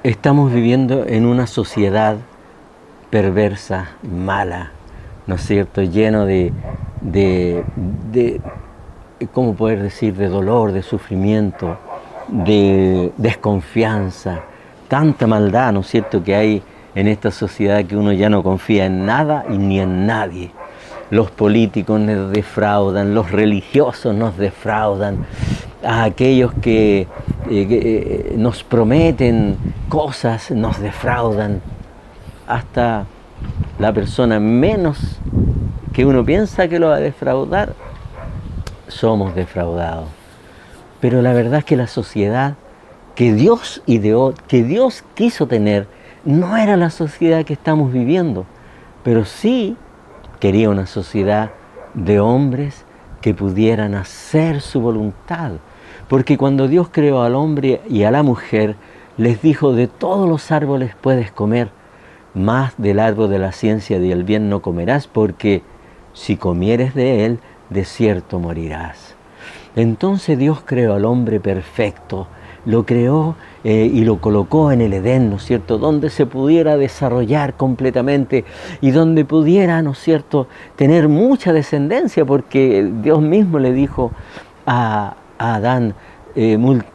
Estamos viviendo en una sociedad perversa, mala, ¿no es cierto? Lleno de ¿cómo poder decir? De dolor, de sufrimiento, de desconfianza, tanta maldad, ¿no es cierto?, que hay en esta sociedad que uno ya no confía en nada y ni en nadie. Los políticos nos defraudan, los religiosos nos defraudan, a aquellos que nos prometen cosas nos defraudan, hasta la persona menos que uno piensa que lo va a defraudar, somos defraudados. Pero la verdad es que la sociedad que Dios ideó, que Dios quiso tener, no era la sociedad que estamos viviendo, pero sí quería una sociedad de hombres que pudieran hacer su voluntad. Porque cuando Dios creó al hombre y a la mujer, les dijo: de todos los árboles puedes comer, mas del árbol de la ciencia y del bien no comerás, porque si comieres de él, de cierto morirás. Entonces Dios creó al hombre perfecto, lo creó y lo colocó en el Edén, ¿no es cierto?, donde se pudiera desarrollar completamente y donde pudiera, ¿no es cierto?, tener mucha descendencia, porque Dios mismo le dijo a Adán: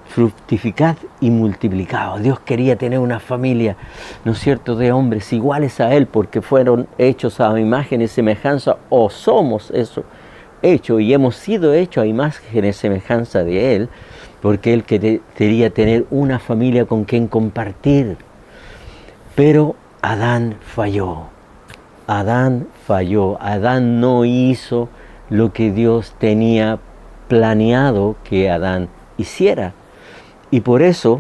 fructificad y multiplicaos. Dios quería tener una familia, ¿no es cierto?, de hombres iguales a Él, porque fueron hechos a imagen y semejanza, o somos eso, hechos y hemos sido hechos a imagen y semejanza de Él, porque Él quería tener una familia con quien compartir. Pero Adán falló, Adán no hizo lo que Dios tenía planeado que Adán hiciera. Y por eso,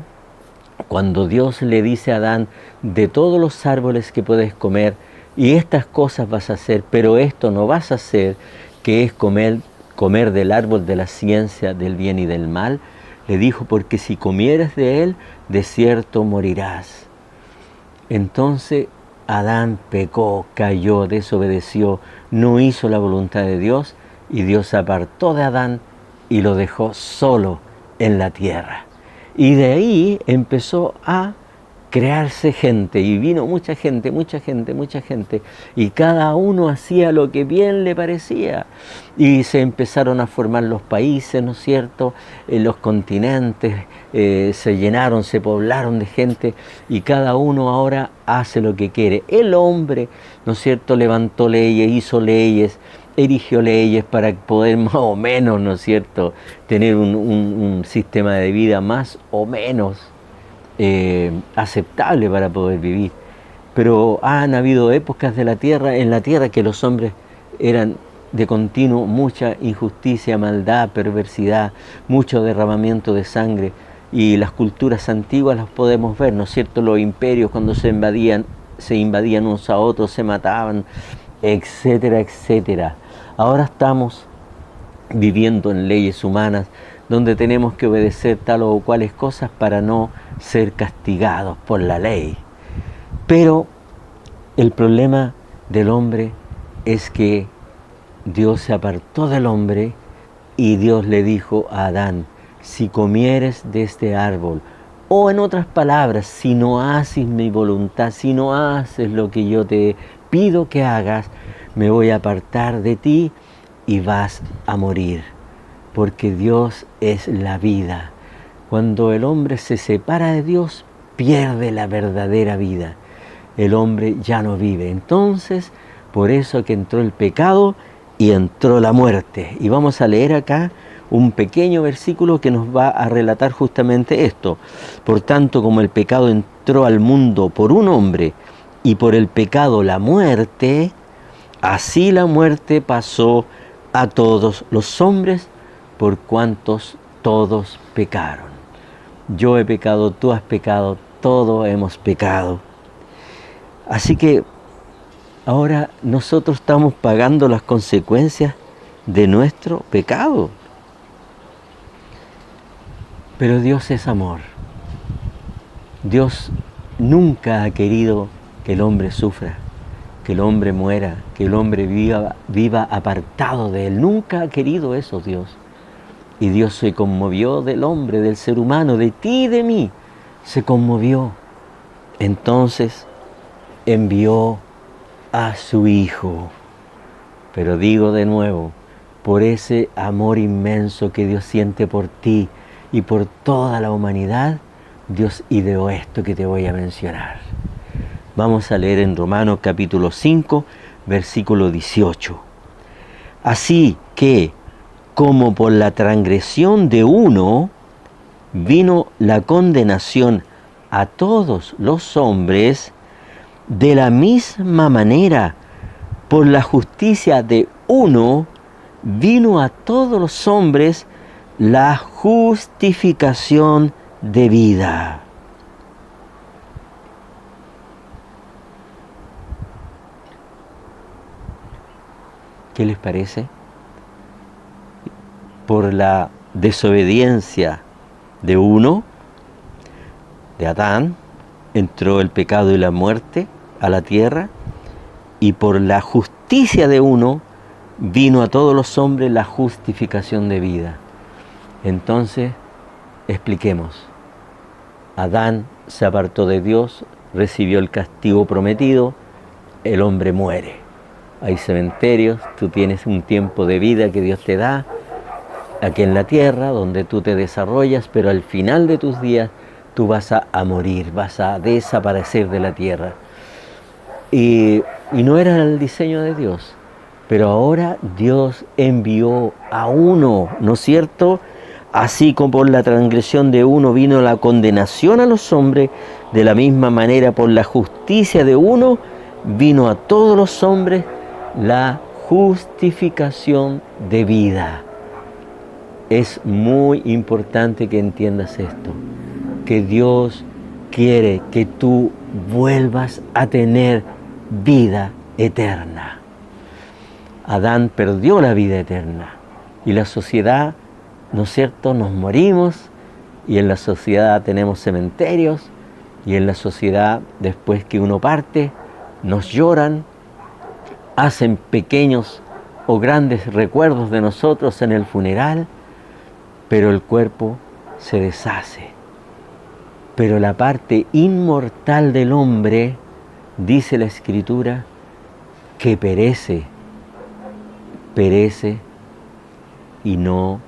cuando Dios le dice a Adán: de todos los árboles que puedes comer, y estas cosas vas a hacer, pero esto no vas a hacer, que es comer del árbol de la ciencia del bien y del mal, le dijo: porque si comieres de él, de cierto morirás. Entonces Adán pecó, cayó, desobedeció, no hizo la voluntad de Dios, y Dios se apartó de Adán y lo dejó solo en la tierra. Y de ahí empezó a crearse gente, y vino mucha gente, y cada uno hacía lo que bien le parecía, y se empezaron a formar los países, ¿no es cierto?, los continentes se llenaron, se poblaron de gente, y cada uno ahora hace lo que quiere. El hombre, ¿no es cierto?, levantó leyes, hizo leyes, erigió leyes para poder más o menos, ¿no es cierto?, tener un sistema de vida más o menos aceptable para poder vivir. Pero han habido épocas en la tierra que los hombres eran de continuo mucha injusticia, maldad, perversidad, mucho derramamiento de sangre, y las culturas antiguas las podemos ver, ¿no es cierto?, los imperios cuando se invadían unos a otros, se mataban, etcétera, etcétera. Ahora estamos viviendo en leyes humanas donde tenemos que obedecer tal o cuales cosas para no ser castigados por la ley. Pero el problema del hombre es que Dios se apartó del hombre y Dios le dijo a Adán: si comieres de este árbol, o en otras palabras, si no haces mi voluntad, si no haces lo que yo te pido que hagas, me voy a apartar de ti y vas a morir. Porque Dios es la vida. Cuando el hombre se separa de Dios, pierde la verdadera vida. El hombre ya no vive. Entonces, por eso que entró el pecado y entró la muerte. Y vamos a leer acá un pequeño versículo que nos va a relatar justamente esto. Por tanto, como el pecado entró al mundo por un hombre, y por el pecado la muerte, así la muerte pasó a todos los hombres, por cuantos todos pecaron. Yo he pecado, tú has pecado, todos hemos pecado. Así que ahora nosotros estamos pagando las consecuencias de nuestro pecado. Pero Dios es amor. Dios nunca ha querido que el hombre sufra, que el hombre muera, que el hombre viva apartado de Él. Nunca ha querido eso Dios. Y Dios se conmovió del hombre, del ser humano, de ti y de mí. Se conmovió entonces envió a su Hijo. Pero digo de nuevo, por ese amor inmenso que Dios siente por ti y por toda la humanidad, Dios ideó esto que te voy a mencionar. Vamos a leer en Romanos capítulo 5, versículo 18. Así que, como por la transgresión de uno vino la condenación a todos los hombres, de la misma manera, por la justicia de uno vino a todos los hombres la justificación de vida. ¿Qué les parece? Por la desobediencia de uno, de Adán, entró el pecado y la muerte a la tierra, y por la justicia de uno vino a todos los hombres la justificación de vida. Entonces, expliquemos. Adán se apartó de Dios, recibió el castigo prometido, el hombre muere. Hay cementerios, tú tienes un tiempo de vida que Dios te da aquí en la tierra, donde tú te desarrollas, pero al final de tus días tú vas a morir, vas a desaparecer de la tierra. Y no era el diseño de Dios, pero ahora Dios envió a uno, ¿no es cierto? Así como por la transgresión de uno vino la condenación a los hombres, de la misma manera por la justicia de uno vino a todos los hombres la justificación de vida. Es muy importante que entiendas esto, que Dios quiere que tú vuelvas a tener vida eterna. Adán perdió la vida eterna y la sociedad, ¿no es cierto?, nos morimos y en la sociedad tenemos cementerios y en la sociedad, después que uno parte, nos lloran, hacen pequeños o grandes recuerdos de nosotros en el funeral, pero el cuerpo se deshace. Pero la parte inmortal del hombre, dice la Escritura, que perece y no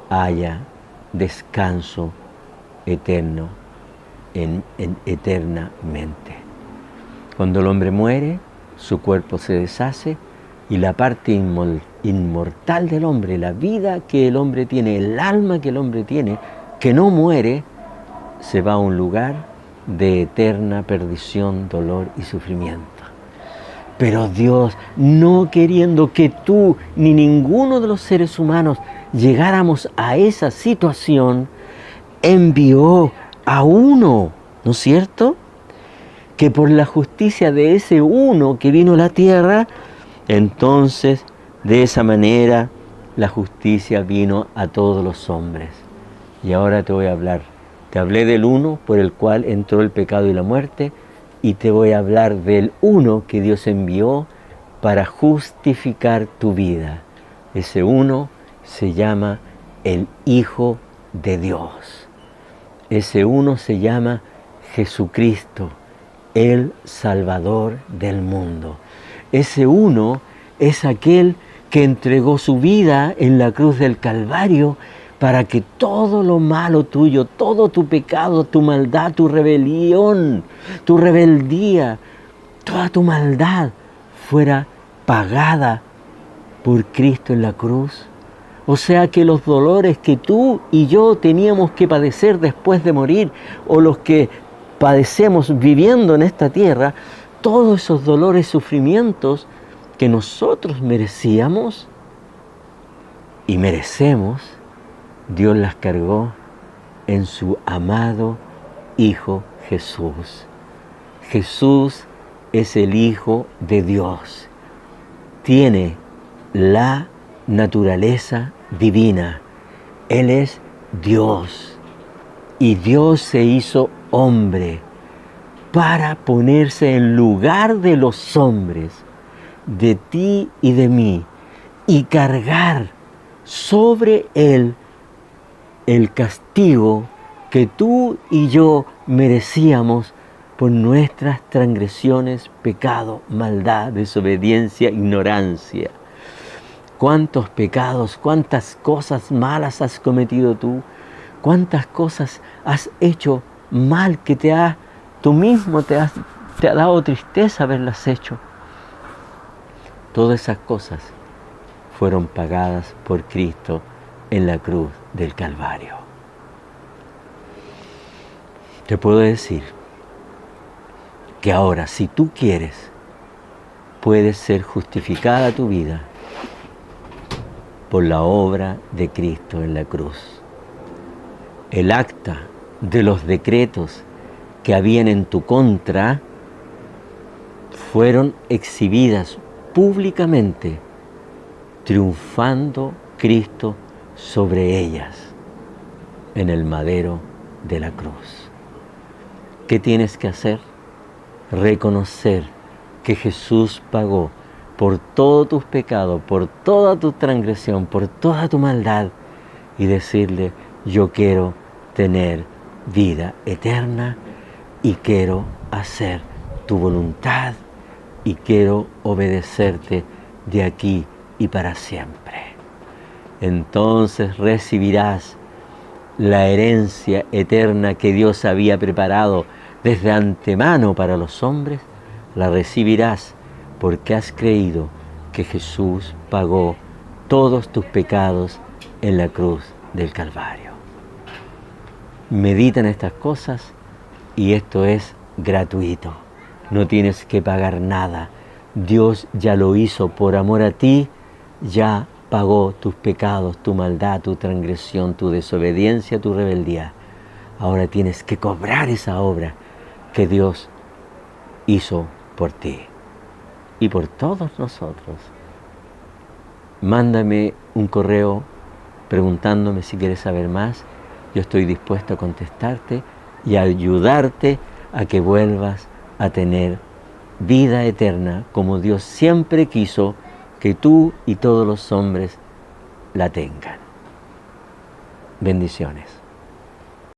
haya descanso eterno, eternamente. Cuando el hombre muere, su cuerpo se deshace y la parte inmortal del hombre, la vida que el hombre tiene, el alma que el hombre tiene, que no muere, se va a un lugar de eterna perdición, dolor y sufrimiento. Pero Dios, no queriendo que tú ni ninguno de los seres humanos llegáramos a esa situación, envió a uno, ¿no es cierto?, que por la justicia de ese uno que vino a la tierra, entonces de esa manera la justicia vino a todos los hombres. Y ahora te voy a hablar. Te hablé del uno por el cual entró el pecado y la muerte, y te voy a hablar del uno que Dios envió para justificar tu vida. Ese uno se llama el Hijo de Dios. Ese uno se llama Jesucristo, el Salvador del mundo. Ese uno es aquel que entregó su vida en la cruz del Calvario para que todo lo malo tuyo, todo tu pecado, tu maldad, tu rebelión, tu rebeldía, toda tu maldad fuera pagada por Cristo en la cruz. O sea que los dolores que tú y yo teníamos que padecer después de morir, o los que padecemos viviendo en esta tierra, todos esos dolores, sufrimientos que nosotros merecíamos y merecemos, Dios las cargó en su amado Hijo Jesús. Jesús es el Hijo de Dios. Tiene la naturaleza divina. Él es Dios. Y Dios se hizo hombre para ponerse en lugar de los hombres, de ti y de mí, y cargar sobre Él el castigo que tú y yo merecíamos por nuestras transgresiones, pecado, maldad, desobediencia, ignorancia. ¿Cuántos pecados, cuántas cosas malas has cometido tú? ¿Cuántas cosas has hecho mal que tú mismo te ha dado tristeza haberlas hecho? Todas esas cosas fueron pagadas por Cristo en la cruz del Calvario. Te puedo decir que ahora, si tú quieres, puedes ser justificada tu vida por la obra de Cristo en la cruz. El acta de los decretos que habían en tu contra fueron exhibidas públicamente, triunfando Cristo sobre ellas en el madero de la cruz. ¿Qué tienes que hacer? Reconocer que Jesús pagó por todos tus pecados, por toda tu transgresión, por toda tu maldad, y decirle: yo quiero tener vida eterna y quiero hacer tu voluntad y quiero obedecerte de aquí y para siempre. Entonces recibirás la herencia eterna que Dios había preparado desde antemano para los hombres. La recibirás porque has creído que Jesús pagó todos tus pecados en la cruz del Calvario. Medita en estas cosas y esto es gratuito. No tienes que pagar nada. Dios ya lo hizo por amor a ti, ya pagó tus pecados, tu maldad, tu transgresión, tu desobediencia, tu rebeldía. Ahora tienes que cobrar esa obra que Dios hizo por ti y por todos nosotros. Mándame un correo preguntándome si quieres saber más. Yo estoy dispuesto a contestarte y a ayudarte a que vuelvas a tener vida eterna como Dios siempre quiso que tú y todos los hombres la tengan. Bendiciones.